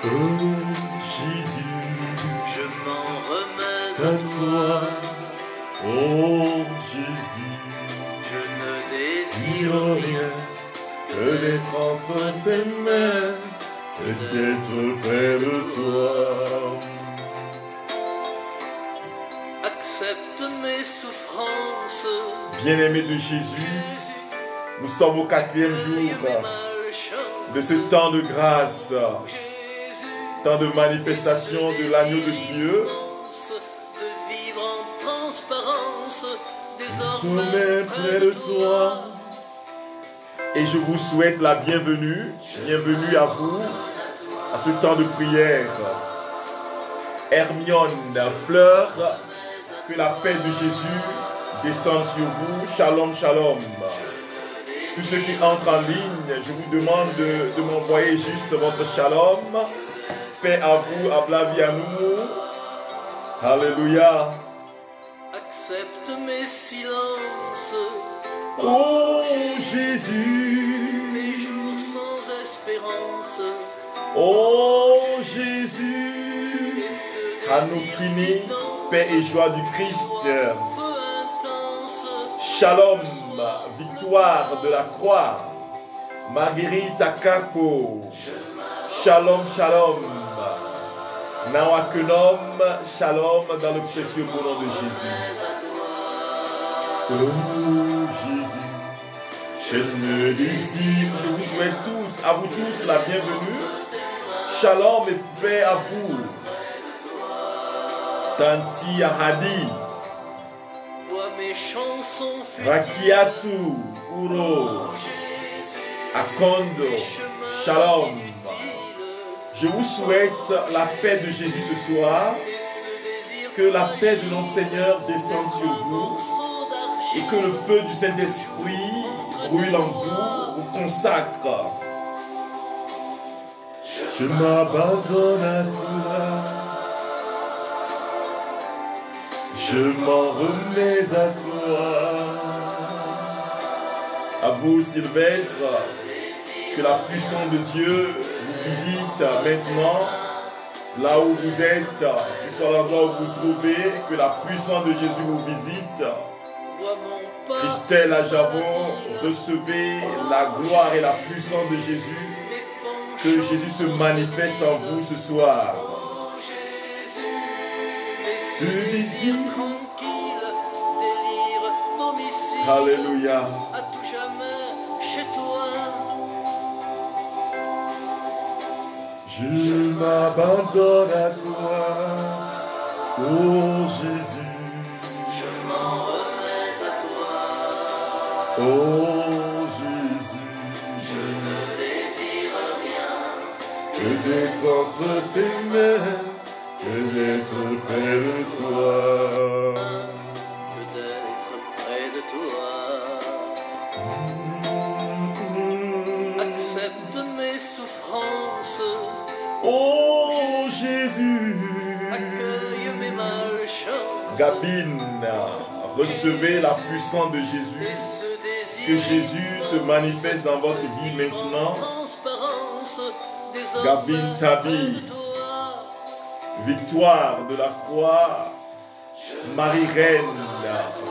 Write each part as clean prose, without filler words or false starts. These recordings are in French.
Oh Jésus, je m'en remets à toi. Oh Jésus, je ne désire désire rien que d'être entre tes mains et d'être près de toi. accepte mes souffrances. Bien-aimé de Jésus, nous sommes au 4e jour de ce temps de grâce, temps de manifestation de l'agneau de Dieu. De vivre en transparence, Désormais près de toi. Et je vous souhaite la bienvenue. Bienvenue à vous, à ce temps de prière. Hermione, Fleur, que la paix de Jésus descende sur vous. Shalom, shalom. Tous ceux qui entrent en ligne, je vous demande de m'envoyer juste votre shalom. Paix à vous, à nous. Alléluia. accepte mes silences. Oh Jésus, mes jours sans espérance. Oh Jésus, Hanoukini, paix et joie du Christ. Shalom, victoire de la croix. Marguerite Akako. Shalom, shalom. Nawakenom, shalom dans le précieux nom de Jésus. Oh Jésus, je me désire. Je vous souhaite tous, à vous tous, la bienvenue. Shalom et paix à vous. Tanti Ahadi. Rakiatu, Uro, Akondo, Shalom. Je vous souhaite la paix de Jésus ce soir. Que la paix de notre Seigneur descende sur vous. Et que le feu du Saint-Esprit brûle en vous, vous consacre. Je m'abandonne à toi. Je m'en remets à toi. À vous, Sylvestre, que la puissance de Dieu vous visite maintenant, là où vous êtes, que soit l'endroit où vous vous trouvez, que la puissance de Jésus vous visite. Christelle Ajavon, recevez la gloire et la puissance de Jésus. Que Jésus se manifeste en vous ce soir. Celui-ci tranquille, délire, domicile. Alléluia. À tout jamais chez toi. Je m'abandonne à toi, oh Jésus. Je m'en remets à toi. Oh Jésus. Je ne désire rien Que d'être entre tes mains, que d'être près de toi. que d'être près de toi. Accepte mes souffrances. Oh Jésus. Accueille mes malchances. Gabine, recevez la puissance de Et Jésus. ce désir Que Jésus se manifeste dans votre vie maintenant. transparence, désormais Gabine Tabi. près de toi. Victoire de la croix, Marie-Reine,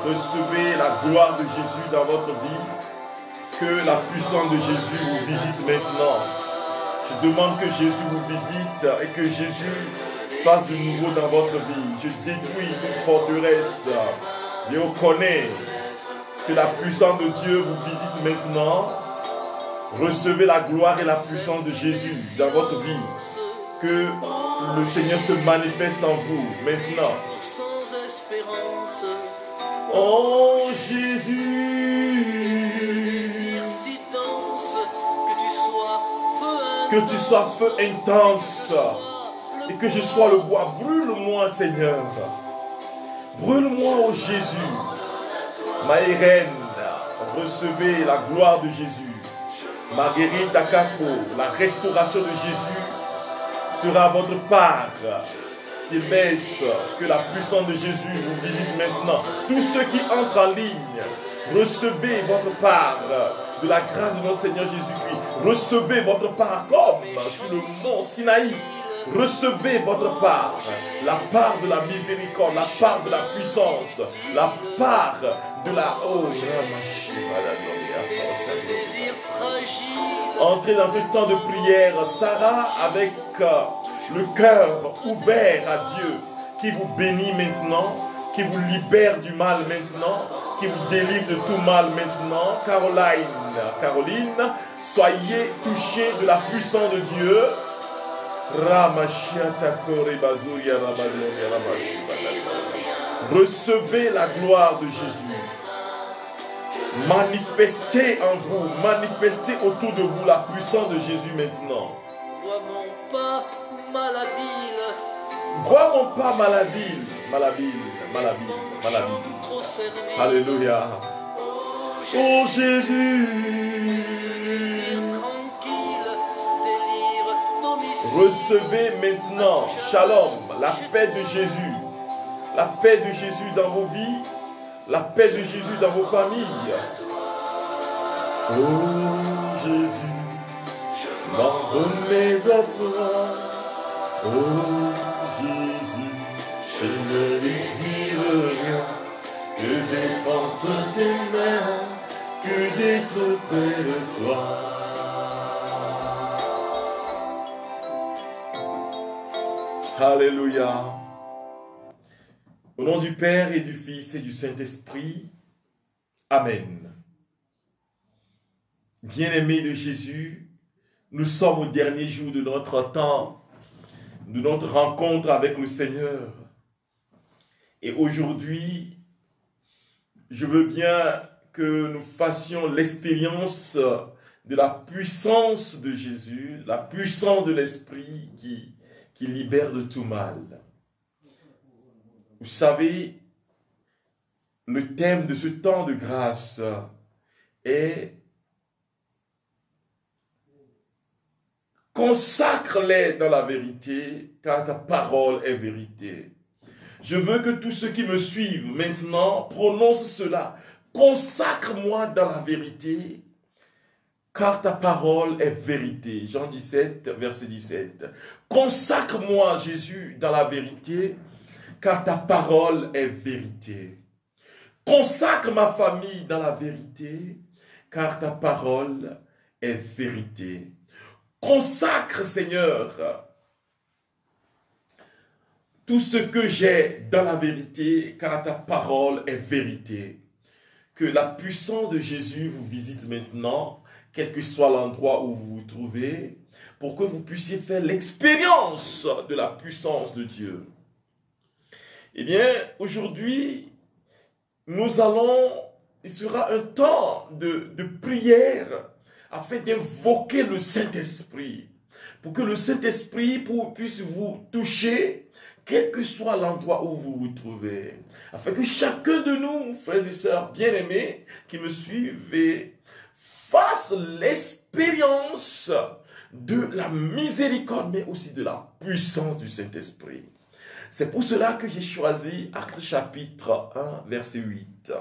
recevez la gloire de Jésus dans votre vie. Que la puissance de Jésus vous visite maintenant. Je demande que Jésus vous visite et que Jésus fasse de nouveau dans votre vie. Je détruis toute forteresse. Je reconnais que la puissance de Dieu vous visite maintenant. Recevez la gloire et la puissance de Jésus dans votre vie. Que le Seigneur se manifeste en vous maintenant. Sans espérance, Oh et ce Jésus, désir si dense que tu sois feu intense et que je sois le bois. Brûle-moi, Seigneur. Brûle-moi, oh Jésus. Maïreine, recevez la gloire de Jésus. Marguerite Akako, la restauration de Jésus sera à votre part. Qu'il baisse, que la puissance de Jésus vous visite maintenant. Tous ceux qui entrent en ligne, recevez votre part de la grâce de notre Seigneur Jésus-Christ. Recevez votre part comme sur le mont Sinaï. Recevez votre part, la part de la miséricorde, la part de la puissance, la part de la... Oh, entrez dans ce temps de prière, Sarah, avec le cœur ouvert à Dieu, qui vous bénit maintenant, qui vous libère du mal maintenant, qui vous délivre de tout mal maintenant. Caroline, soyez touchés de la puissance de Dieu. Recevez la gloire de Jésus. Manifestez en vous, manifestez autour de vous la puissance de Jésus maintenant. Vois mon pas malhabile. Vois mon pas malhabile. Trop cerné. Alléluia. Oh Jésus. Tranquille, délire, domicile. Recevez maintenant, shalom, la paix de Jésus. La paix de Jésus dans vos vies. La paix de Jésus dans vos familles. Oh Jésus, m'en remets à toi. Oh Jésus, je ne désire rien que d'être entre tes mains, que d'être près de toi. Alléluia. Au nom du Père et du Fils et du Saint-Esprit. Amen. Bien-aimés de Jésus, nous sommes au dernier jour de notre temps, de notre rencontre avec le Seigneur. Et aujourd'hui, je veux bien que nous fassions l'expérience de la puissance de Jésus, la puissance de l'Esprit qui libère de tout mal. Vous savez, le thème de ce temps de grâce est « Consacre-les dans la vérité, car ta parole est vérité. » Je veux que tous ceux qui me suivent maintenant prononcent cela. « Consacre-moi dans la vérité, car ta parole est vérité. » Jean 17, verset 17. « Consacre-moi, Jésus, dans la vérité, car ta parole est vérité. Consacre ma famille dans la vérité, car ta parole est vérité. Consacre, Seigneur, tout ce que j'ai dans la vérité, car ta parole est vérité. » Que la puissance de Jésus vous visite maintenant, quel que soit l'endroit où vous vous trouvez, pour que vous puissiez faire l'expérience de la puissance de Dieu. Eh bien, aujourd'hui, il sera un temps de prière afin d'invoquer le Saint-Esprit, pour que le Saint-Esprit puisse vous toucher, quel que soit l'endroit où vous vous trouvez, afin que chacun de nous, frères et sœurs bien-aimés, qui me suivent, fasse l'expérience de la miséricorde, mais aussi de la puissance du Saint-Esprit. C'est pour cela que j'ai choisi Actes chapitre 1, verset 8.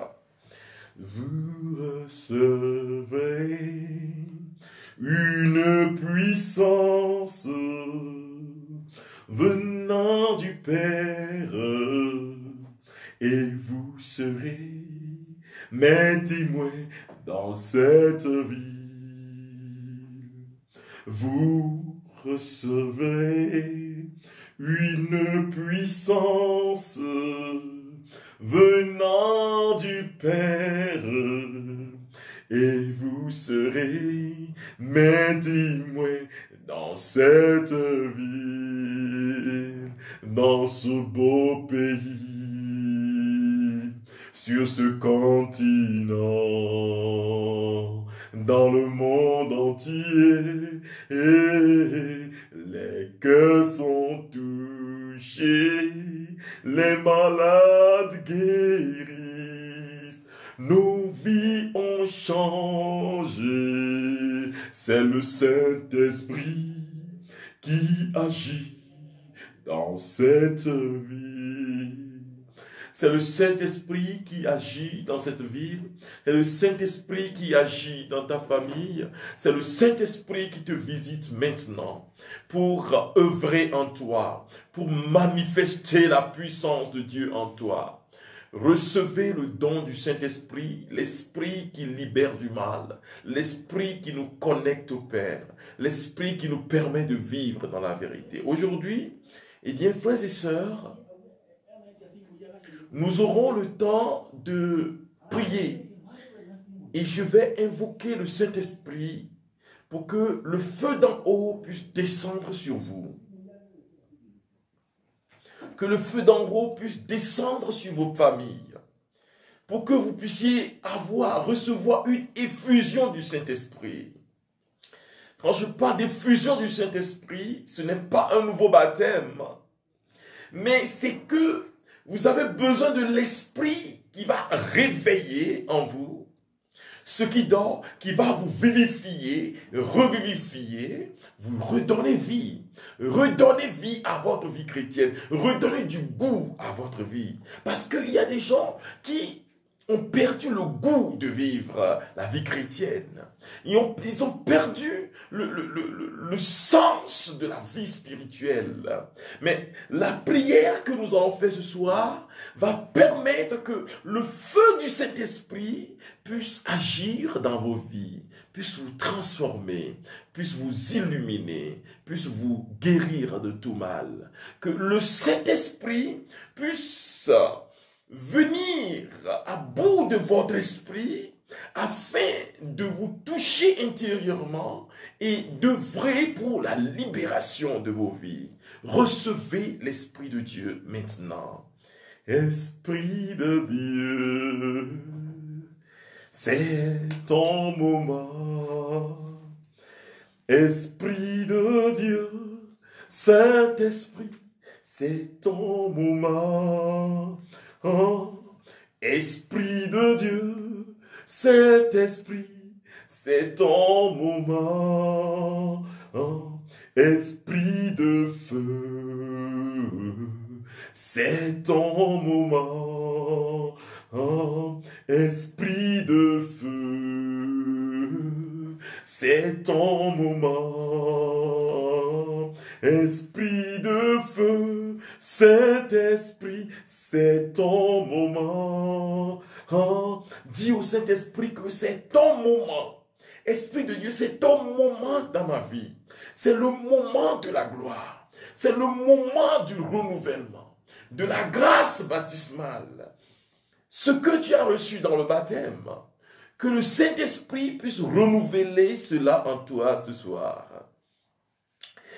Vous recevez une puissance venant du Père, et vous serez mes témoins dans cette vie. Vous recevrez une puissance venant du Père, et vous serez mes témoins dans cette ville, dans ce beau pays, sur ce continent, dans le monde entier, et les cœurs sont touchés, les malades guérissent, nos vies ont changé. C'est le Saint-Esprit qui agit dans cette vie. C'est le Saint-Esprit qui agit dans cette ville. C'est le Saint-Esprit qui agit dans ta famille. C'est le Saint-Esprit qui te visite maintenant pour œuvrer en toi, pour manifester la puissance de Dieu en toi. Recevez le don du Saint-Esprit, l'Esprit qui libère du mal, l'Esprit qui nous connecte au Père, l'Esprit qui nous permet de vivre dans la vérité. Aujourd'hui, eh bien, frères et sœurs, nous aurons le temps de prier et je vais invoquer le Saint-Esprit pour que le feu d'en haut puisse descendre sur vous. Que le feu d'en haut puisse descendre sur vos familles, pour que vous puissiez recevoir une effusion du Saint-Esprit. Quand je parle d'effusion du Saint-Esprit, ce n'est pas un nouveau baptême, mais c'est que vous avez besoin de l'Esprit qui va réveiller en vous ce qui dort, qui va vous vivifier, revivifier, vous redonner vie. Redonnez vie à votre vie chrétienne. Redonnez du goût à votre vie. Parce qu'il y a des gens qui ont perdu le goût de vivre la vie chrétienne. Ils ont perdu le sens de la vie spirituelle. Mais la prière que nous allons faire ce soir va permettre que le feu du Saint-Esprit puisse agir dans vos vies, puisse vous transformer, puisse vous illuminer, puisse vous guérir de tout mal. Que le Saint-Esprit puisse venir à bout de votre esprit afin de vous toucher intérieurement et d'œuvrer pour la libération de vos vies. Recevez l'Esprit de Dieu maintenant. Esprit de Dieu, c'est ton moment. Esprit de Dieu, Saint-Esprit, c'est ton moment. Oh, Esprit de Dieu, Saint-Esprit, c'est ton moment. Oh, Esprit de feu, c'est ton moment. Oh, Esprit de feu, c'est ton moment. Esprit de feu, Saint-Esprit, c'est ton moment. Oh, dis au Saint-Esprit que c'est ton moment. Esprit de Dieu, c'est ton moment dans ma vie. C'est le moment de la gloire. C'est le moment du renouvellement, de la grâce baptismale. Ce que tu as reçu dans le baptême, que le Saint-Esprit puisse renouveler cela en toi ce soir.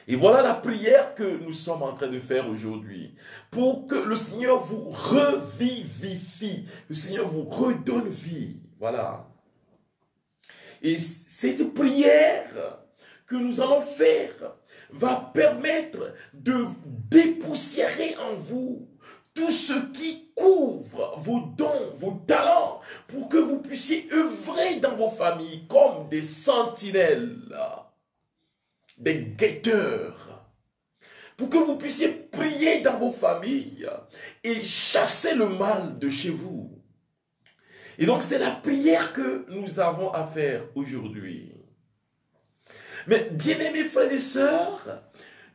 Et voilà la prière que nous sommes en train de faire aujourd'hui. Pour que le Seigneur vous revivifie. Le Seigneur vous redonne vie. Voilà. Et cette prière que nous allons faire va permettre de dépoussiérer en vous tout ce qui couvre vos dons, vos talents, pour que vous puissiez œuvrer dans vos familles comme des sentinelles, des guetteurs, pour que vous puissiez prier dans vos familles et chasser le mal de chez vous. Et donc c'est la prière que nous avons à faire aujourd'hui. Mais bien-aimés frères et sœurs,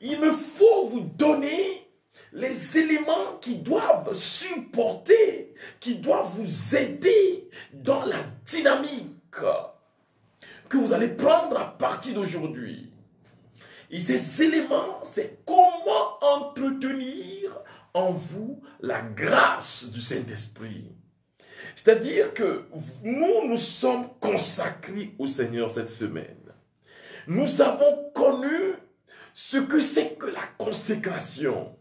il me faut vous donner les éléments qui doivent supporter, qui doivent vous aider dans la dynamique que vous allez prendre à partir d'aujourd'hui. Et ces éléments, c'est comment entretenir en vous la grâce du Saint-Esprit. C'est-à-dire que nous sommes consacrés au Seigneur cette semaine. Nous avons connu ce que c'est que la consécration.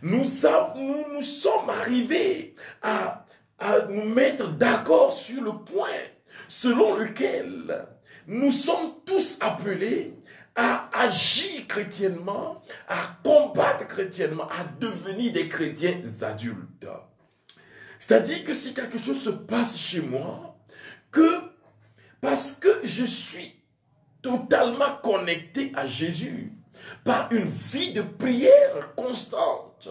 Nous sommes arrivés à nous mettre d'accord sur le point selon lequel nous sommes tous appelés à agir chrétiennement, à combattre chrétiennement, à devenir des chrétiens adultes. C'est-à-dire que si quelque chose se passe chez moi, parce que je suis totalement connecté à Jésus, par une vie de prière constante,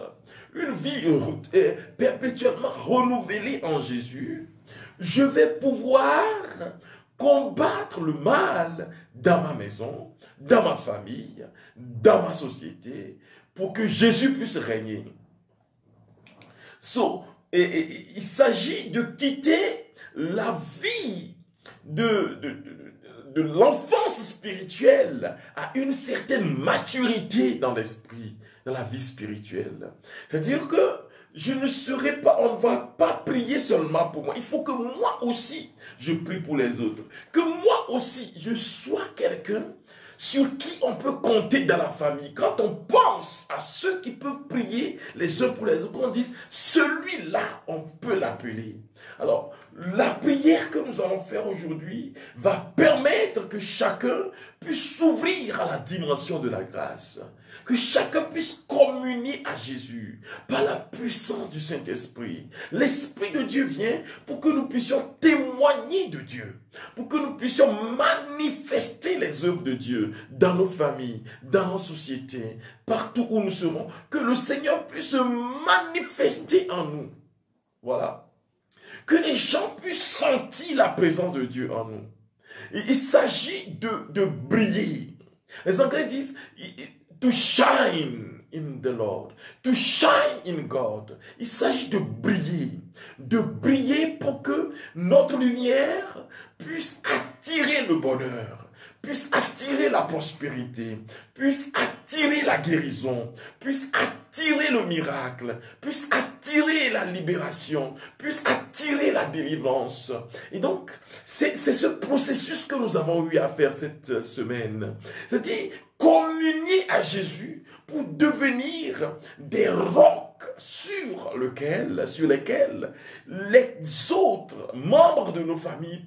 une vie perpétuellement renouvelée en Jésus, je vais pouvoir combattre le mal dans ma maison, dans ma famille, dans ma société, pour que Jésus puisse régner. Il s'agit de quitter la vie de l'enfance spirituelle à une certaine maturité dans l'esprit, dans la vie spirituelle. C'est-à-dire que je ne serai pas, on ne va pas prier seulement pour moi. Il faut que moi aussi, je prie pour les autres. Que moi aussi, je sois quelqu'un sur qui on peut compter dans la famille. Quand on pense à ceux qui peuvent prier les uns pour les autres, on dise, celui-là, on peut l'appeler. Alors, la prière que nous allons faire aujourd'hui va permettre que chacun puisse s'ouvrir à la dimension de la grâce. Que chacun puisse communier à Jésus par la puissance du Saint-Esprit. L'Esprit de Dieu vient pour que nous puissions témoigner de Dieu, pour que nous puissions manifester les œuvres de Dieu dans nos familles, dans nos sociétés, partout où nous serons. Que le Seigneur puisse se manifester en nous. Voilà. Que les gens puissent sentir la présence de Dieu en nous. Il s'agit de briller. Les Anglais disent to shine in the Lord, to shine in God. Il s'agit de briller pour que notre lumière puisse attirer le bonheur, puisse attirer la prospérité, puisse attirer la guérison, puisse attirer le miracle, puisse attirer la libération, puisse attirer la délivrance. Et donc, c'est ce processus que nous avons eu à faire cette semaine. C'est-à-dire, communier à Jésus pour devenir des rocs sur lesquels les autres membres de nos familles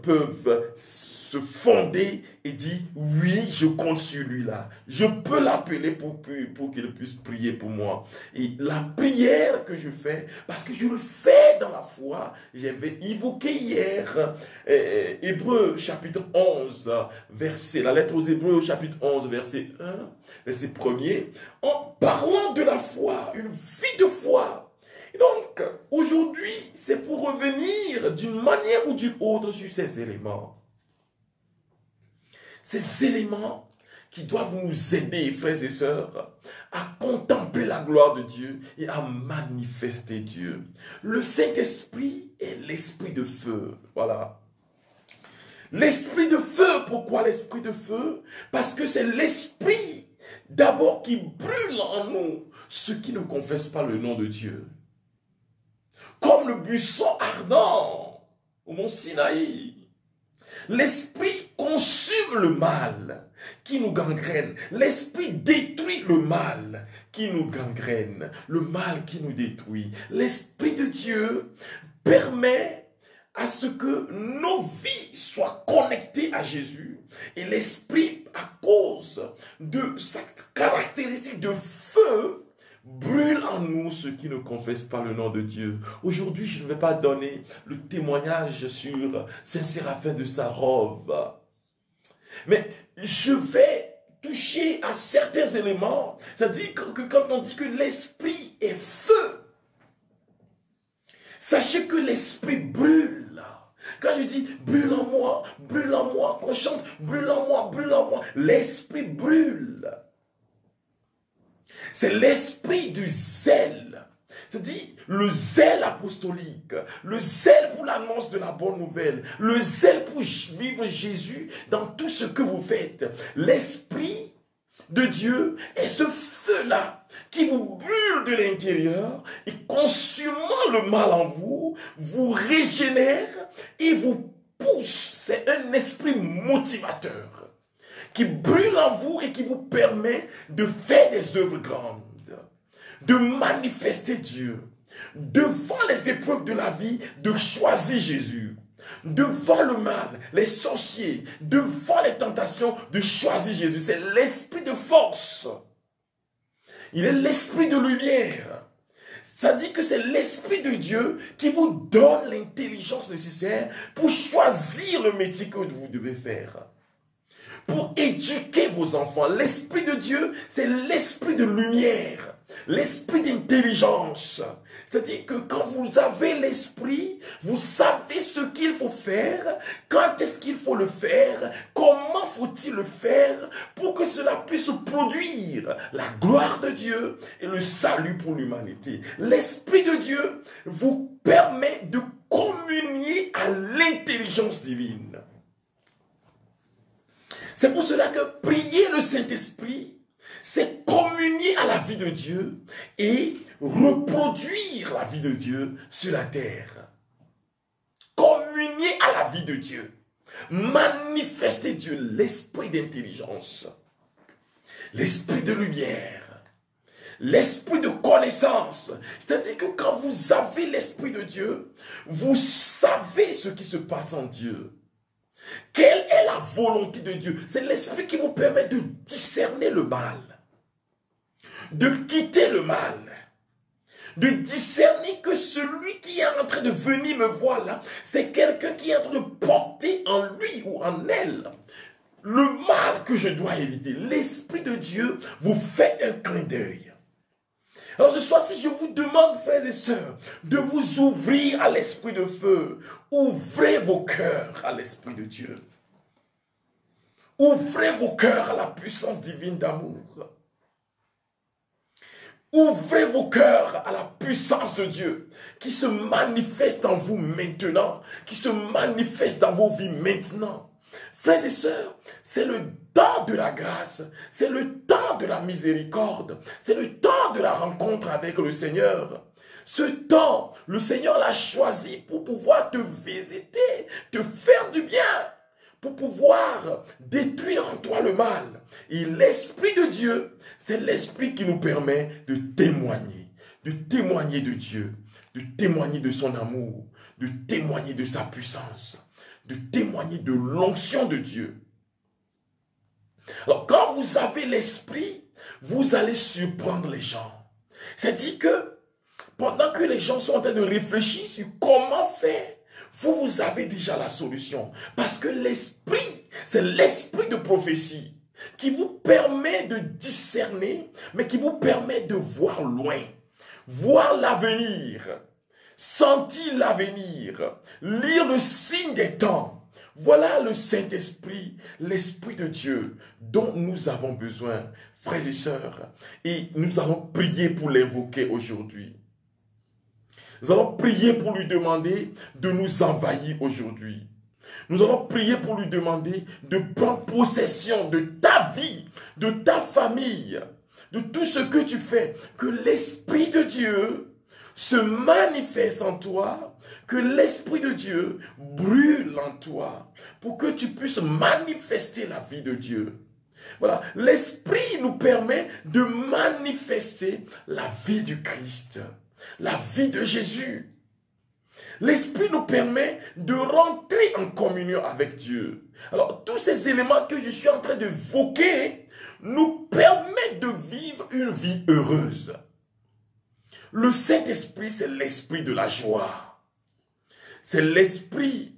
peuvent se fonder et dire, oui, je compte sur lui-là. Je peux l'appeler pour qu'il puisse prier pour moi. Et la prière que je fais, parce que je le fais dans la foi, j'avais évoqué hier Hébreux chapitre 11, la lettre aux Hébreux chapitre 11, verset 1, verset 1er, en parlant de la foi, une vie de foi. Et donc, aujourd'hui, c'est pour revenir d'une manière ou d'une autre sur ces éléments. Ces éléments qui doivent nous aider, frères et sœurs, à contempler la gloire de Dieu et à manifester Dieu. Le Saint-Esprit est l'esprit de feu. Voilà. L'esprit de feu, pourquoi l'esprit de feu? Parce que c'est l'esprit d'abord qui brûle en nous ceux qui ne confessent pas le nom de Dieu. Comme le buisson ardent au mont Sinaï. L'esprit consume le mal qui nous gangrène. L'esprit détruit le mal qui nous gangrène. Le mal qui nous détruit. L'Esprit de Dieu permet à ce que nos vies soient connectées à Jésus. Et l'Esprit, à cause de cette caractéristique de feu, brûle en nous ceux qui ne confessent pas le nom de Dieu. Aujourd'hui, je ne vais pas donner le témoignage sur Saint-Séraphin de Sarov. Mais je vais toucher à certains éléments. C'est-à-dire que quand on dit que l'esprit est feu, sachez que l'esprit brûle. Quand je dis brûle en moi, qu'on chante brûle en moi, l'esprit brûle. C'est l'esprit du zèle. C'est-à-dire le zèle apostolique, le zèle pour l'annonce de la bonne nouvelle, le zèle pour vivre Jésus dans tout ce que vous faites. L'esprit de Dieu est ce feu-là qui vous brûle de l'intérieur et consumant le mal en vous, vous régénère et vous pousse. C'est un esprit motivateur qui brûle en vous et qui vous permet de faire des œuvres grandes, de manifester Dieu, devant les épreuves de la vie, de choisir Jésus, devant le mal, les sorciers, devant les tentations, de choisir Jésus. C'est l'esprit de force. Il est l'esprit de lumière. Ça dit que c'est l'Esprit de Dieu qui vous donne l'intelligence nécessaire pour choisir le métier que vous devez faire. pour éduquer vos enfants. L'Esprit de Dieu, c'est l'esprit de lumière, l'esprit d'intelligence. C'est-à-dire que quand vous avez l'esprit, vous savez ce qu'il faut faire, quand est-ce qu'il faut le faire, comment faut-il le faire pour que cela puisse produire la gloire de Dieu et le salut pour l'humanité. L'Esprit de Dieu vous permet de communier à l'intelligence divine. C'est pour cela que prier le Saint-Esprit, c'est communier à la vie de Dieu et reproduire la vie de Dieu sur la terre. Communier à la vie de Dieu. Manifester Dieu, l'esprit d'intelligence, l'esprit de lumière, l'esprit de connaissance. C'est-à-dire que quand vous avez l'esprit de Dieu, vous savez ce qui se passe en Dieu. Quelle est la volonté de Dieu? C'est l'esprit qui vous permet de discerner le mal, de quitter le mal, de discerner que celui qui est en train de venir me voir là, c'est quelqu'un qui est en train de porter en lui ou en elle le mal que je dois éviter. L'Esprit de Dieu vous fait un clin d'œil. Alors ce soir, si je vous demande, frères et sœurs, de vous ouvrir à l'esprit de feu, ouvrez vos cœurs à l'Esprit de Dieu. Ouvrez vos cœurs à la puissance divine d'amour. Ouvrez vos cœurs à la puissance de Dieu qui se manifeste en vous maintenant, qui se manifeste dans vos vies maintenant. Frères et sœurs, c'est le temps de la grâce, c'est le temps de la miséricorde, c'est le temps de la rencontre avec le Seigneur. Ce temps, le Seigneur l'a choisi pour pouvoir te visiter, te faire du bien, pour pouvoir détruire en toi le mal. Et l'Esprit de Dieu, c'est l'Esprit qui nous permet de témoigner de Dieu, de témoigner de son amour, de témoigner de sa puissance, de témoigner de l'onction de Dieu. Alors, quand vous avez l'Esprit, vous allez surprendre les gens. C'est-à-dire que pendant que les gens sont en train de réfléchir sur comment faire, vous avez déjà la solution. Parce que l'Esprit, c'est l'Esprit de prophétie qui vous permet de discerner, mais qui vous permet de voir loin, voir l'avenir, sentir l'avenir, lire le signe des temps. Voilà le Saint-Esprit, l'Esprit de Dieu dont nous avons besoin, frères et sœurs. Et nous allons prier pour l'invoquer aujourd'hui. Nous allons prier pour lui demander de nous envahir aujourd'hui. Nous allons prier pour lui demander de prendre possession de ta vie, de ta famille, de tout ce que tu fais. Que l'Esprit de Dieu se manifeste en toi, que l'Esprit de Dieu brûle en toi pour que tu puisses manifester la vie de Dieu. Voilà, l'Esprit nous permet de manifester la vie du Christ, la vie de Jésus. L'Esprit nous permet de rentrer en communion avec Dieu. Alors, tous ces éléments que je suis en train d'évoquer nous permettent de vivre une vie heureuse. Le Saint-Esprit, c'est l'esprit de la joie. C'est l'esprit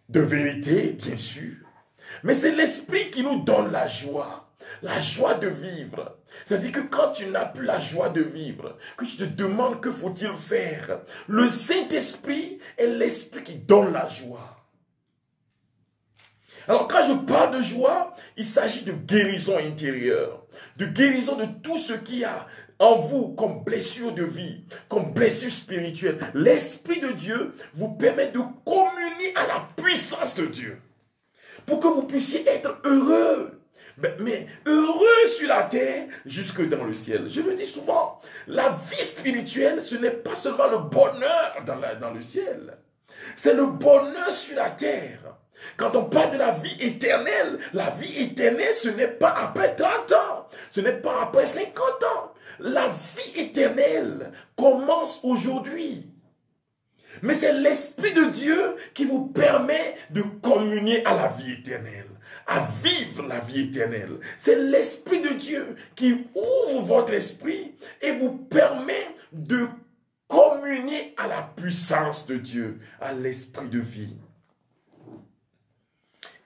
de vérité, bien sûr. Mais c'est l'esprit qui nous donne la joie de vivre. C'est-à-dire que quand tu n'as plus la joie de vivre, que tu te demandes que faut-il faire, le Saint-Esprit est l'esprit qui donne la joie. Alors quand je parle de joie, il s'agit de guérison intérieure, de guérison de tout ce qu'il y a en vous comme blessure de vie, comme blessure spirituelle. L'Esprit de Dieu vous permet de communier à la puissance de Dieu pour que vous puissiez être heureux. Mais heureux sur la terre jusque dans le ciel. Je le dis souvent, la vie spirituelle, ce n'est pas seulement le bonheur dans le ciel. C'est le bonheur sur la terre. Quand on parle de la vie éternelle, ce n'est pas après 30 ans, ce n'est pas après 50 ans. La vie éternelle commence aujourd'hui. Mais c'est l'Esprit de Dieu qui vous permet de communier à la vie éternelle, à vivre la vie éternelle. C'est l'Esprit de Dieu qui ouvre votre esprit et vous permet de communier à la puissance de Dieu, à l'Esprit de vie.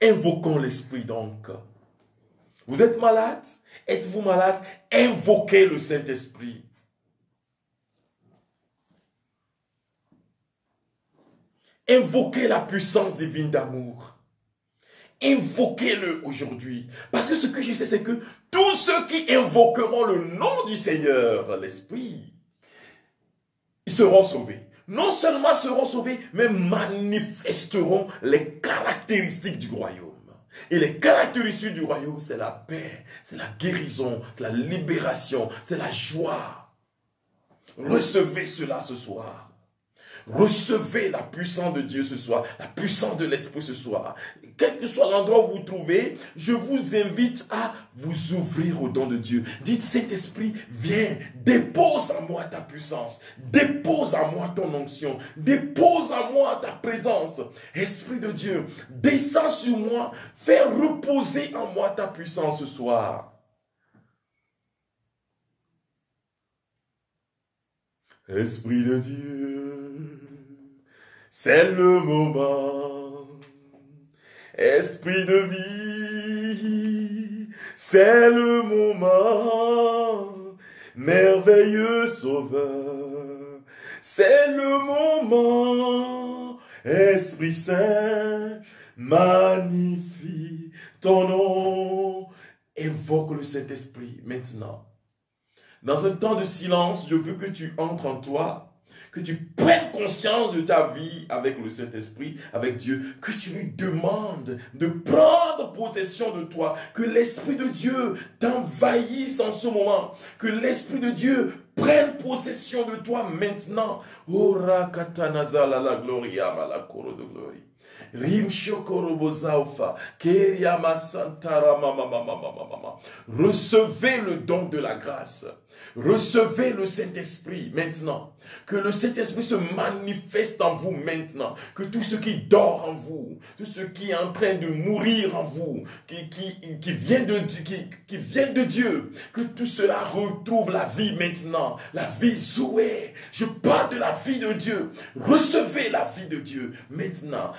Invoquons l'Esprit donc. Vous êtes malade? Êtes-vous malade? Invoquez le Saint-Esprit. Invoquez la puissance divine d'amour. Invoquez-le aujourd'hui. Parce que ce que je sais, c'est que tous ceux qui invoqueront le nom du Seigneur, l'Esprit, ils seront sauvés. Non seulement seront sauvés, mais manifesteront les caractéristiques du royaume. Et les caractéristiques du royaume, c'est la paix, c'est la guérison, c'est la libération, c'est la joie. Recevez cela ce soir. Recevez la puissance de Dieu ce soir, la puissance de l'Esprit ce soir. Quel que soit l'endroit où vous vous trouvez, je vous invite à vous ouvrir au don de Dieu. Dites, Saint-Esprit, viens, dépose en moi ta puissance, dépose en moi ton onction, dépose en moi ta présence. Esprit de Dieu, descends sur moi, fais reposer en moi ta puissance ce soir. Esprit de Dieu, c'est le moment. Esprit de vie, c'est le moment. Merveilleux Sauveur, c'est le moment. Esprit Saint, magnifie ton nom. Évoque le Saint-Esprit maintenant. Dans un temps de silence, je veux que tu entres en toi, que tu prennes conscience de ta vie avec le Saint-Esprit, avec Dieu, que tu lui demandes de prendre possession de toi, que l'Esprit de Dieu t'envahisse en ce moment, que l'Esprit de Dieu prenne possession de toi maintenant. Ora katanaza la gloria ma la coro de gloria. Recevez le don de la grâce. Recevez le Saint-Esprit maintenant. Que le Saint-Esprit se manifeste en vous maintenant. Que tout ce qui dort en vous, tout ce qui est en train de mourir en vous, qui vient de Dieu, que tout cela retrouve la vie maintenant. La vie Zoé. Je parle de la vie de Dieu. Recevez la vie de Dieu maintenant.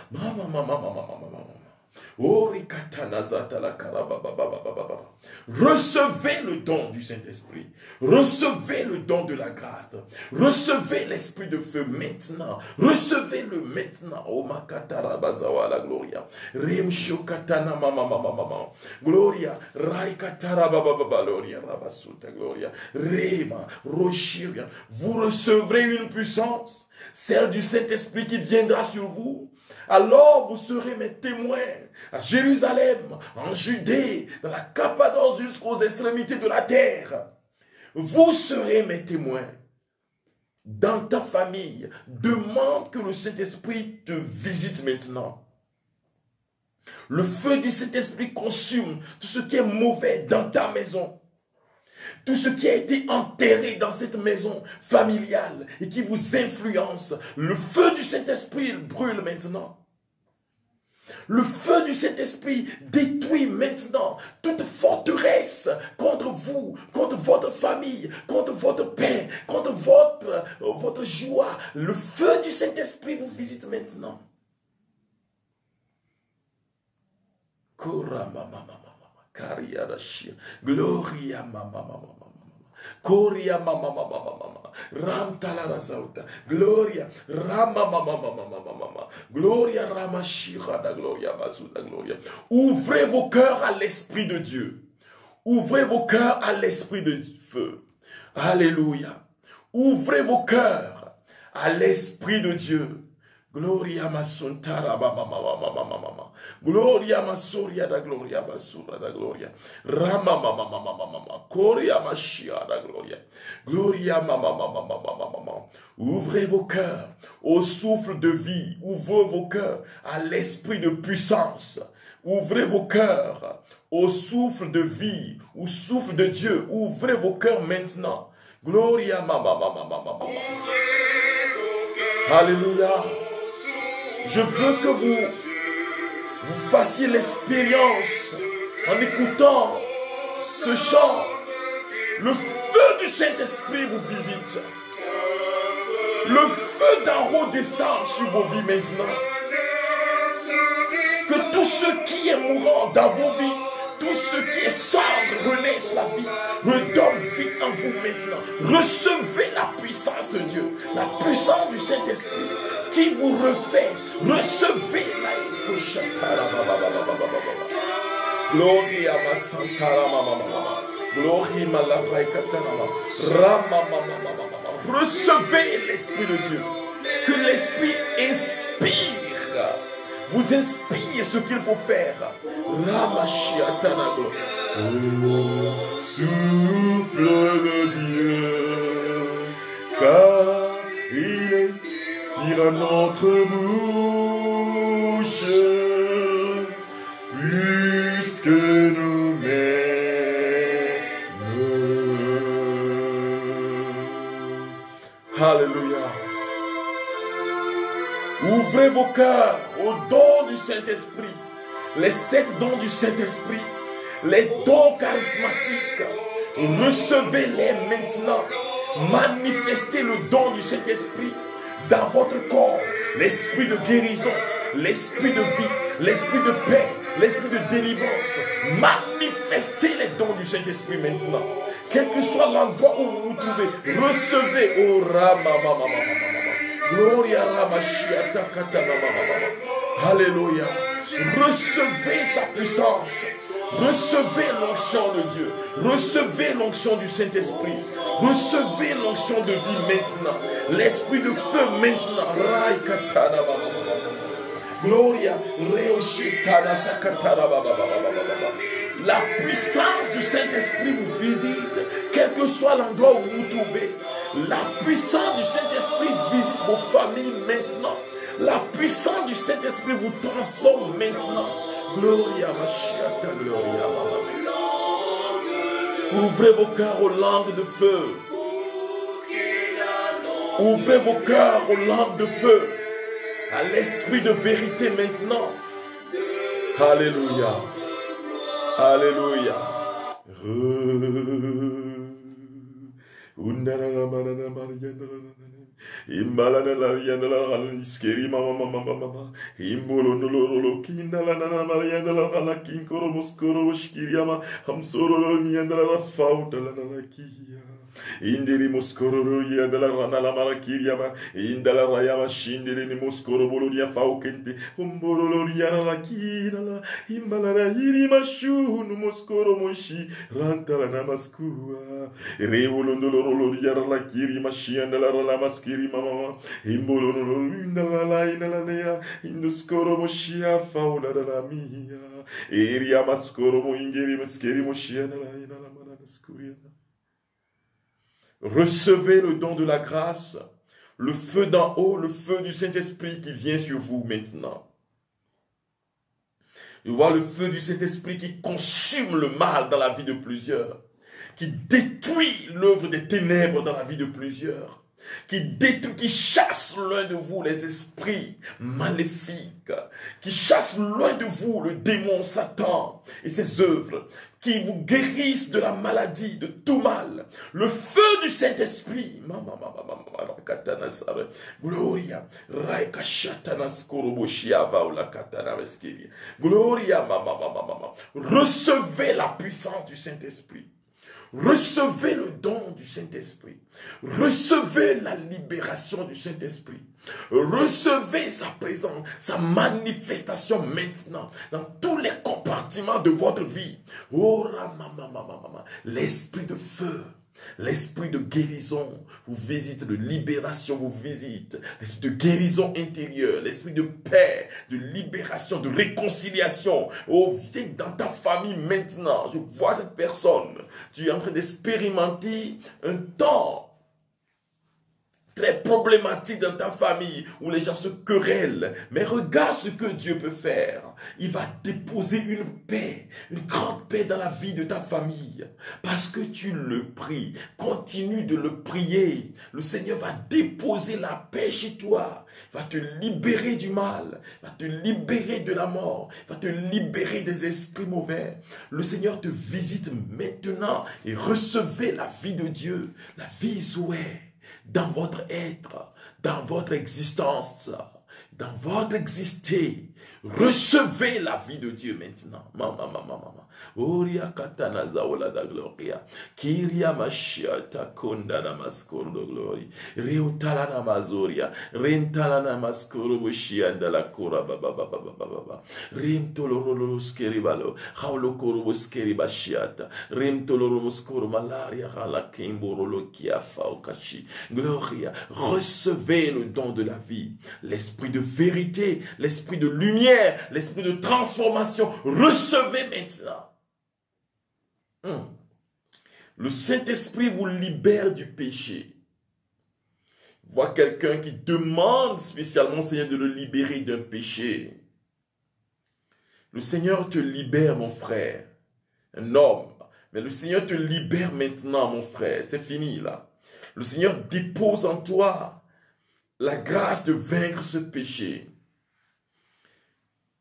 Recevez le don du Saint-Esprit. Recevez le don de la grâce. Recevez l'esprit de feu maintenant. Recevez-le maintenant. Oh makatara bazawa la gloria. Rim shokatana mama mama mama. Gloria. Raikatara baba baba gloria. Rabasuta gloria. Rema roshiria. Vous recevrez une puissance, celle du Saint-Esprit qui viendra sur vous. Alors vous serez mes témoins à Jérusalem, en Judée, dans la Cappadoce jusqu'aux extrémités de la terre. Vous serez mes témoins. Dans ta famille, demande que le Saint-Esprit te visite maintenant. Le feu du Saint-Esprit consume tout ce qui est mauvais dans ta maison. Tout ce qui a été enterré dans cette maison familiale et qui vous influence, le feu du Saint-Esprit brûle maintenant. Le feu du Saint-Esprit détruit maintenant toute forteresse contre vous, contre votre famille, contre votre paix, contre votre joie. Le feu du Saint-Esprit vous visite maintenant. Gloria mama. Gloria mama. Ram talara sauta. Gloria rama mama. Gloria rama shira da gloria basuda gloria. Ouvrez vos cœurs à l'Esprit de Dieu. Ouvrez vos cœurs à l'Esprit de feu. Alléluia. Ouvrez vos cœurs à l'Esprit de Dieu. Gloria masuntara mama. Gloria masuria da gloria basura da gloria. Rama mama. Gloria mashia da gloria. Gloria mama. Ouvrez vos cœurs au souffle de vie. Ouvrez vos cœurs à l'esprit de puissance. Ouvrez vos cœurs au souffle de vie, au souffle de Dieu. Ouvrez vos cœurs maintenant. Gloria mama. Alléluia. Je veux que vous fassiez l'expérience en écoutant ce chant. Le feu du Saint-Esprit vous visite. Le feu d'en haut descend sur vos vies maintenant. Que tout Tout ce qui est mourant dans vos vies, tout ce qui est cendre renaisse la vie, redonne vie en vous maintenant. Recevez la puissance de Dieu, la puissance du Saint-Esprit qui vous refait. Recevez la Gloria ma santara mama. Gloria ma la recevez l'Esprit de Dieu. Que l'Esprit inspire, vous inspire ce qu'il faut faire. Ramashiatanaglo. Oh, souffle de Dieu, car il expire à notre bouche, puisque nous m'aimons. Alléluia. Ouvrez vos cœurs aux dons du Saint-Esprit. Les 7 dons du Saint-Esprit, les dons charismatiques, recevez-les maintenant. Manifestez le don du Saint-Esprit dans votre corps. L'esprit de guérison, l'esprit de vie, l'esprit de paix, l'esprit de délivrance. Manifestez les dons du Saint-Esprit maintenant. Quel que soit l'endroit où vous vous trouvez, recevez. Oh Rama. Gloria Ramashiata Katana. Alléluia. Recevez sa puissance. Recevez l'onction de Dieu. Recevez l'onction du Saint-Esprit. Recevez l'onction de vie maintenant. L'esprit de feu maintenant. Rai Katana. Gloria Reoshitana Sakatana. La puissance du Saint-Esprit vous visite, quel que soit l'endroit où vous vous trouvez. La puissance du Saint-Esprit visite vos familles maintenant. La puissance du Saint-Esprit vous transforme maintenant. Gloria Mashiach, Gloria Mama. Ouvrez vos cœurs aux langues de feu. Ouvrez vos cœurs aux langues de feu. À l'esprit de vérité maintenant. Alléluia. Alléluia. Indiri moskoro ya de la rana la marakiriama indala rayama shindiri ni moskoro bolonia faukente umbolo ya la kina la imbalara iri mashunu moskoro moshi rantala namaskua revulondolo ya la kiri mashianda la maskiri mama imbolo indala la inala nera indoskoro moshia faula la mia iria maskoro mo ingeri maskeri moshianda la inala manaskuya. Recevez le don de la grâce, le feu d'en haut, le feu du Saint-Esprit qui vient sur vous maintenant. Je vois le feu du Saint-Esprit qui consume le mal dans la vie de plusieurs, qui détruit l'œuvre des ténèbres dans la vie de plusieurs, qui détruit, qui chasse loin de vous les esprits maléfiques, qui chasse loin de vous le démon Satan et ses œuvres, qui vous guérissent de la maladie, de tout mal. Le feu du Saint-Esprit. Gloria. Gloria. Recevez la puissance du Saint-Esprit. Recevez le don du Saint-Esprit. Recevez la libération du Saint-Esprit. Recevez sa présence, sa manifestation maintenant dans tous les compartiments de votre vie. Oh, l'esprit de feu, l'esprit de guérison vous visite, de libération vous visite, l'esprit de guérison intérieure, l'esprit de paix, de libération, de réconciliation. Oh, viens dans ta famille maintenant. Je vois cette personne. Tu es en train d'expérimenter un temps très problématique dans ta famille où les gens se querellent. Mais regarde ce que Dieu peut faire. Il va déposer une paix, une grande paix dans la vie de ta famille. Parce que tu le pries. Continue de le prier. Le Seigneur va déposer la paix chez toi. Il va te libérer du mal. Il va te libérer de la mort. Il va te libérer des esprits mauvais. Le Seigneur te visite maintenant et recevez la vie de Dieu. La vie souhait. Dans votre être, dans votre existence, dans votre exister, recevez la vie de Dieu maintenant. Mama, mama, mama. Oria katana zaola da gloria. Kiria mashiata konda na maskoro do glory. Reutala na mazoria. Rentala na maskoro bushianda la kora baba baba baba baba. Rentoloro skeri balo. Haulo koro buskeri bashiata. Rentoloro muskoro malaria hala kimboro lo kiafa okashi. Gloria, recevez le don de la vie, l'esprit de vérité, l'esprit de lumière, l'esprit de transformation. Recevez maintenant. Le Saint-Esprit vous libère du péché. Vois quelqu'un qui demande spécialement au Seigneur de le libérer d'un péché. Le Seigneur te libère, mon frère. Un homme. Mais le Seigneur te libère maintenant, mon frère. C'est fini là. Le Seigneur dépose en toi la grâce de vaincre ce péché.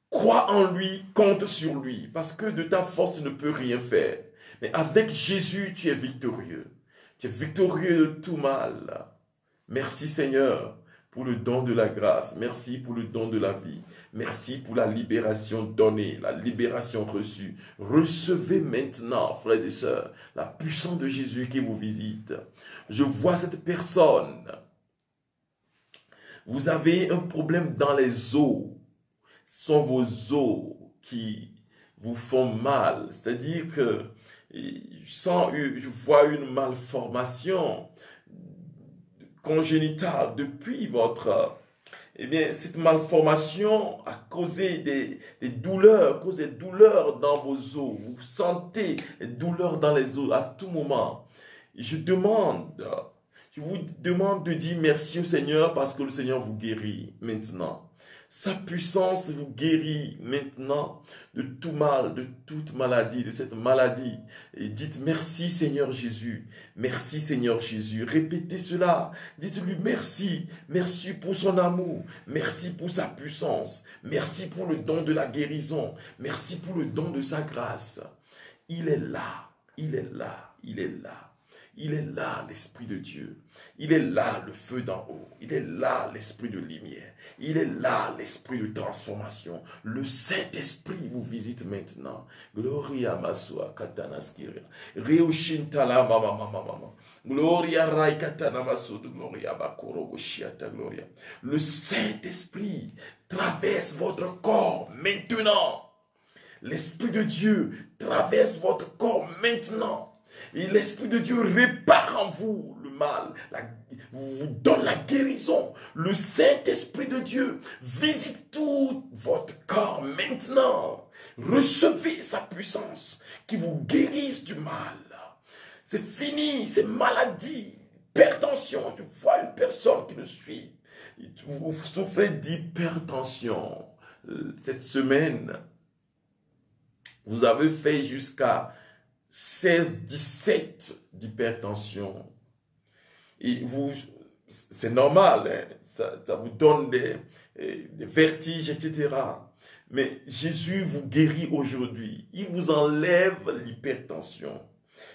Crois en lui, compte sur lui. Parce que de ta force, tu ne peux rien faire. Mais avec Jésus, tu es victorieux. Tu es victorieux de tout mal. Merci Seigneur pour le don de la grâce. Merci pour le don de la vie. Merci pour la libération donnée, la libération reçue. Recevez maintenant, frères et sœurs, la puissance de Jésus qui vous visite. Je vois cette personne. Vous avez un problème dans les os. Ce sont vos os qui vous font mal. C'est-à-dire que je vois une malformation congénitale depuis votre... Eh bien, cette malformation a causé des douleurs, cause des douleurs dans vos os. Vous sentez les douleurs dans les os à tout moment. Je vous demande de dire merci au Seigneur parce que le Seigneur vous guérit maintenant. Sa puissance vous guérit maintenant de tout mal, de toute maladie, de cette maladie. Et dites merci Seigneur Jésus, merci Seigneur Jésus. Répétez cela, dites-lui merci, merci pour son amour, merci pour sa puissance, merci pour le don de la guérison, merci pour le don de sa grâce. Il est là, il est là, il est là. Il est là, l'Esprit de Dieu. Il est là, le feu d'en haut. Il est là, l'Esprit de lumière. Il est là, l'Esprit de transformation. Le Saint-Esprit vous visite maintenant. Gloria masua katana skiria. Reushintala mama mama mama. Gloria rai katana masu de gloria bakoro goshiata gloria. Le Saint-Esprit traverse votre corps maintenant. L'Esprit de Dieu traverse votre corps maintenant. Et l'Esprit de Dieu répare en vous le mal, vous donne la guérison. Le Saint-Esprit de Dieu visite tout votre corps maintenant. Recevez sa puissance qui vous guérisse du mal. C'est fini, ces maladies, hypertension. Je vois une personne qui me suit. Vous souffrez d'hypertension. Cette semaine, vous avez fait jusqu'à 16-17 d'hypertension. Et vous, c'est normal, hein? Ça vous donne des vertiges, etc. Mais Jésus vous guérit aujourd'hui. Il vous enlève l'hypertension.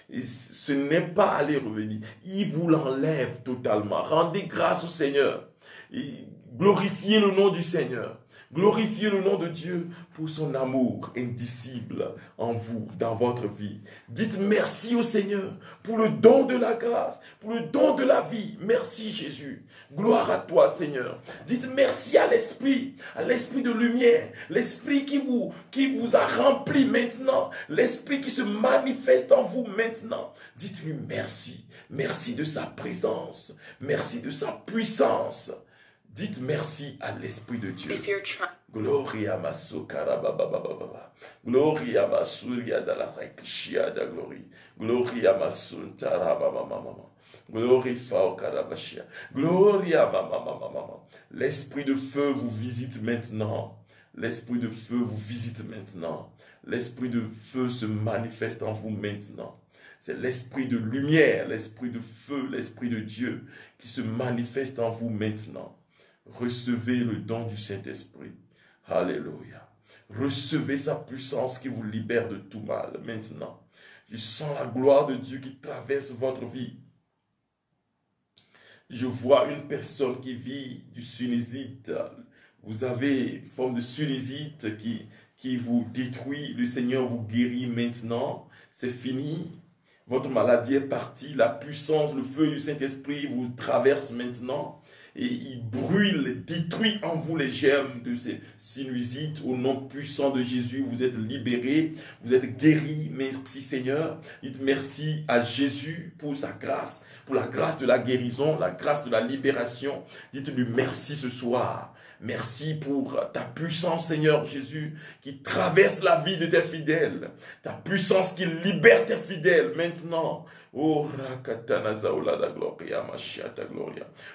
Et ce n'est pas aller revenir. Il vous l'enlève totalement. Rendez grâce au Seigneur. Et glorifiez le nom du Seigneur. Glorifiez le nom de Dieu pour son amour indicible en vous, dans votre vie. Dites merci au Seigneur pour le don de la grâce, pour le don de la vie. Merci Jésus. Gloire à toi Seigneur. Dites merci à l'Esprit de lumière, l'Esprit qui vous a rempli maintenant, l'Esprit qui se manifeste en vous maintenant. Dites-lui merci. Merci de sa présence. Merci de sa puissance. Dites merci à l'Esprit de Dieu. Gloria maso karababababa. Gloria masuria da la rekshia da glory. Gloria masunta rabababa. Glorify au karabashia. Gloria mama. L'Esprit de feu vous visite maintenant. L'Esprit de feu vous visite maintenant. L'Esprit de feu se manifeste en vous maintenant. C'est l'Esprit de lumière, l'Esprit de feu, l'Esprit de Dieu qui se manifeste en vous maintenant. Recevez le don du Saint-Esprit. Alléluia. Recevez sa puissance qui vous libère de tout mal maintenant. Je sens la gloire de Dieu qui traverse votre vie. Je vois une personne qui vit du sinusite, vous avez une forme de sinusite qui vous détruit, le Seigneur vous guérit maintenant, c'est fini. Votre maladie est partie, la puissance, le feu du Saint-Esprit vous traverse maintenant et il brûle, détruit en vous les germes de ces sinusites. Au nom puissant de Jésus, vous êtes libérés, vous êtes guéris. Merci Seigneur. Dites merci à Jésus pour sa grâce, pour la grâce de la guérison, la grâce de la libération. Dites-lui merci ce soir. Merci pour ta puissance, Seigneur Jésus, qui traverse la vie de tes fidèles. Ta puissance qui libère tes fidèles maintenant. Oh, gloria.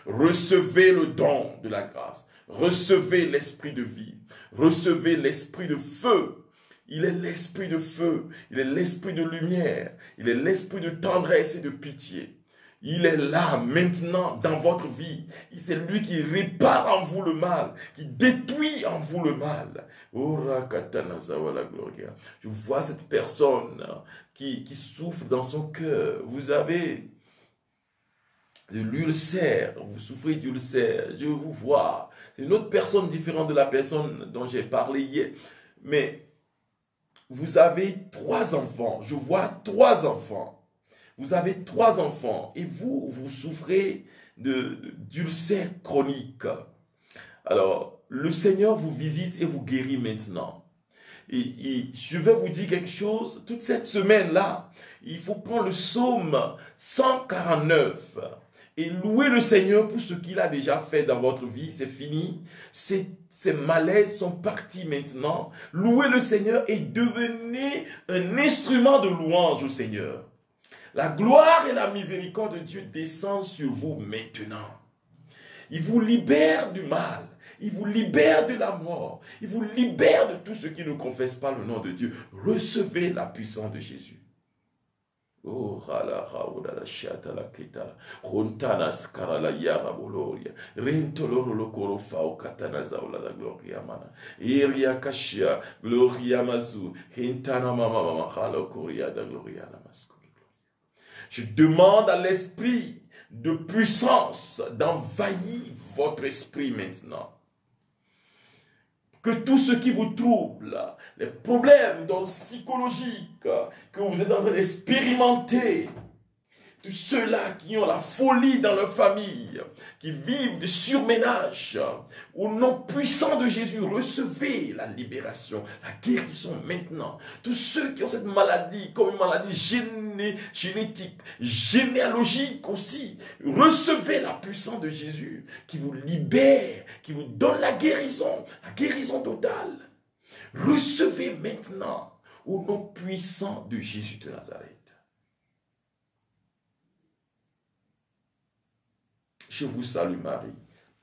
Recevez le don de la grâce. Recevez l'esprit de vie. Recevez l'esprit de feu. Il est l'esprit de feu. Il est l'esprit de lumière. Il est l'esprit de tendresse et de pitié. Il est là maintenant dans votre vie. C'est lui qui répare en vous le mal, qui détruit en vous le mal. Je vois cette personne qui souffre dans son cœur. Vous avez de l'ulcère, vous souffrez d'ulcère, je vous vois. C'est une autre personne différente de la personne dont j'ai parlé hier. Mais vous avez 3 enfants. Je vois 3 enfants. Vous avez 3 enfants et vous souffrez d'ulcère chronique. Alors, le Seigneur vous visite et vous guérit maintenant. Et je vais vous dire quelque chose, toute cette semaine-là, il faut prendre le psaume 149 et louer le Seigneur pour ce qu'il a déjà fait dans votre vie. C'est fini. Ces malaises sont partis maintenant. Louez le Seigneur et devenez un instrument de louange au Seigneur. La gloire et la miséricorde de Dieu descendent sur vous maintenant. Il vous libère du mal. Il vous libère de la mort. Il vous libère de tout ce qui ne confesse pas le nom de Dieu. Recevez la puissance de Jésus. Oh, la chata la ketala. Rontana scarala yara boloria. Rentoloro lo corofao katana zaula la gloria mana. Iria kashia gloria mazu. Hintana mama mama halo koria da gloria la masco. Je demande à l'esprit de puissance d'envahir votre esprit maintenant. Que tout ce qui vous trouble, les problèmes psychologiques que vous êtes en train d'expérimenter, tous ceux-là qui ont la folie dans leur famille, qui vivent de surménage, au nom puissant de Jésus, recevez la libération, la guérison maintenant. Tous ceux qui ont cette maladie, comme une maladie génétique, généalogique aussi, recevez la puissance de Jésus qui vous libère, qui vous donne la guérison totale. Recevez maintenant au nom puissant de Jésus de Nazareth. Je vous salue Marie,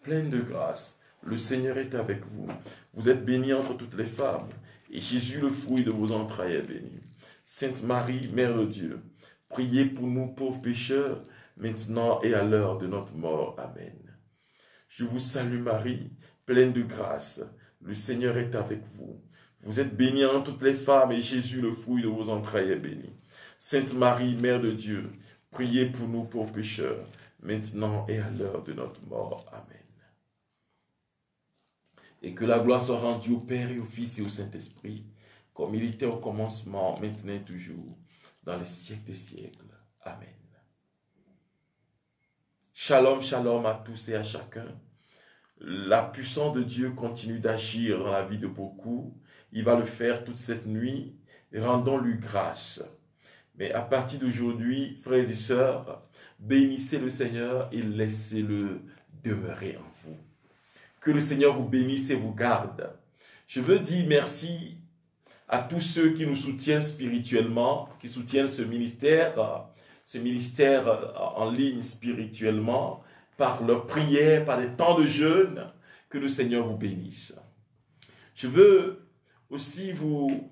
pleine de grâce. Le Seigneur est avec vous. Vous êtes bénie entre toutes les femmes. Et Jésus, le fruit de vos entrailles, est béni. Sainte Marie, Mère de Dieu, priez pour nous pauvres pécheurs, maintenant et à l'heure de notre mort. Amen. Je vous salue Marie, pleine de grâce. Le Seigneur est avec vous. Vous êtes bénie entre toutes les femmes. Et Jésus, le fruit de vos entrailles, est béni. Sainte Marie, Mère de Dieu, priez pour nous pauvres pécheurs, maintenant et à l'heure de notre mort. Amen. Et que la gloire soit rendue au Père et au Fils et au Saint-Esprit, comme il était au commencement, maintenant et toujours, dans les siècles des siècles. Amen. Shalom, shalom à tous et à chacun. La puissance de Dieu continue d'agir dans la vie de beaucoup. Il va le faire toute cette nuit. Rendons-lui grâce. Mais à partir d'aujourd'hui, frères et sœurs, bénissez le Seigneur et laissez-le demeurer en vous. Que le Seigneur vous bénisse et vous garde. Je veux dire merci à tous ceux qui nous soutiennent spirituellement, qui soutiennent ce ministère en ligne spirituellement, par leurs prières, par des temps de jeûne. Que le Seigneur vous bénisse. Je veux aussi vous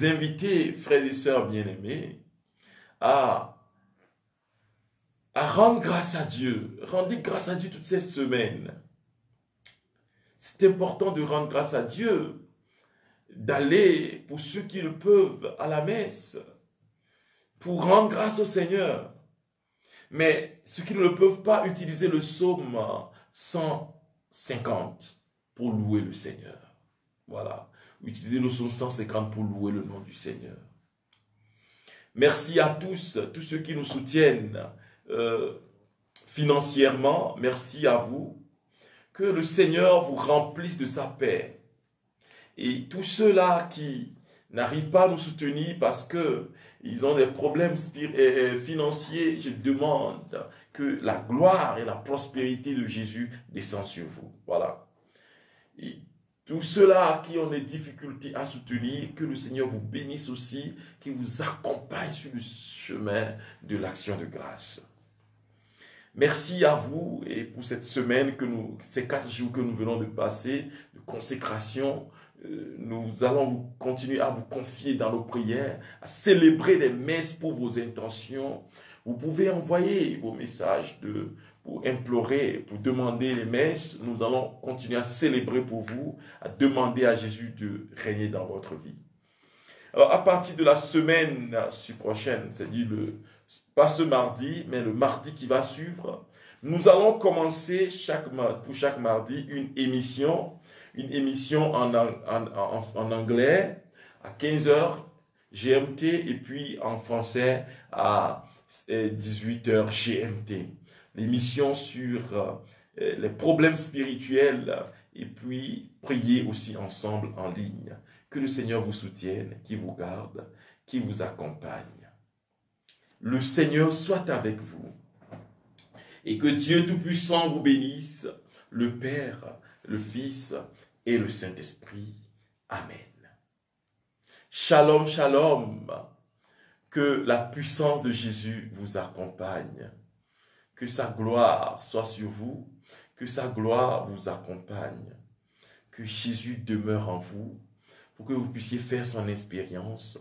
inviter, frères et sœurs bien-aimés, à rendre grâce à Dieu. Rendez grâce à Dieu toute cette semaine. C'est important de rendre grâce à Dieu, d'aller, pour ceux qui le peuvent, à la messe, pour rendre grâce au Seigneur. Mais ceux qui ne le peuvent pas, utiliser le psaume 150. pour louer le Seigneur. Voilà. Utilisez le psaume 150 pour louer le nom du Seigneur. Merci à tous ceux qui nous soutiennent financièrement. Merci à vous. Que le Seigneur vous remplisse de sa paix. Et tous ceux-là qui n'arrivent pas à nous soutenir parce qu'ils ont des problèmes financiers, je demande que la gloire et la prospérité de Jésus descendent sur vous. Voilà. Et tous ceux-là qui ont des difficultés à soutenir, que le Seigneur vous bénisse aussi, qu'il vous accompagne sur le chemin de l'action de grâce. Merci à vous et pour cette semaine, ces 4 jours que nous venons de passer, de consécration. Nous allons continuer à vous confier dans nos prières, à célébrer les messes pour vos intentions. Vous pouvez envoyer vos messages pour implorer, pour demander les messes. Nous allons continuer à célébrer pour vous, à demander à Jésus de régner dans votre vie. Alors, à partir de la semaine prochaine, c'est-à-dire pas ce mardi, mais le mardi qui va suivre, nous allons commencer pour chaque mardi une émission en anglais à 15h GMT et puis en français à 18h GMT. L'émission sur les problèmes spirituels et puis prier aussi ensemble en ligne. Que le Seigneur vous soutienne, qu'il vous garde, qu'il vous accompagne. Le Seigneur soit avec vous et que Dieu Tout-Puissant vous bénisse, le Père, le Fils et le Saint-Esprit. Amen. Shalom, shalom. Que la puissance de Jésus vous accompagne. Que sa gloire soit sur vous. Que sa gloire vous accompagne. Que Jésus demeure en vous pour que vous puissiez faire son expérience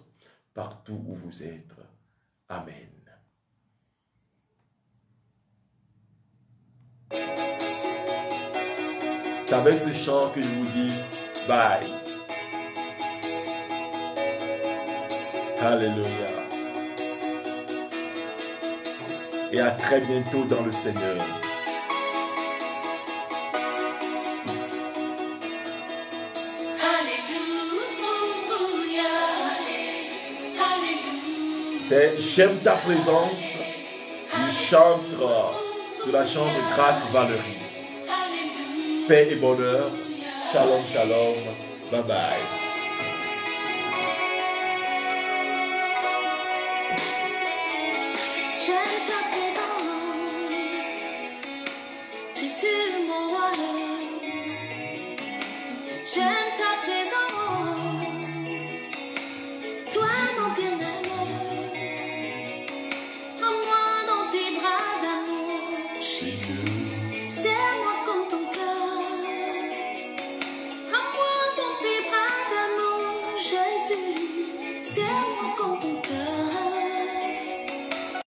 partout où vous êtes. Amen. C'est avec ce chant que je vous dis bye. Alléluia. Et à très bientôt dans le Seigneur. C'est J'aime ta présence du chantre de la chante Grâce Valérie. Paix et bonheur. Shalom, shalom. Bye bye. J'aime ta présence.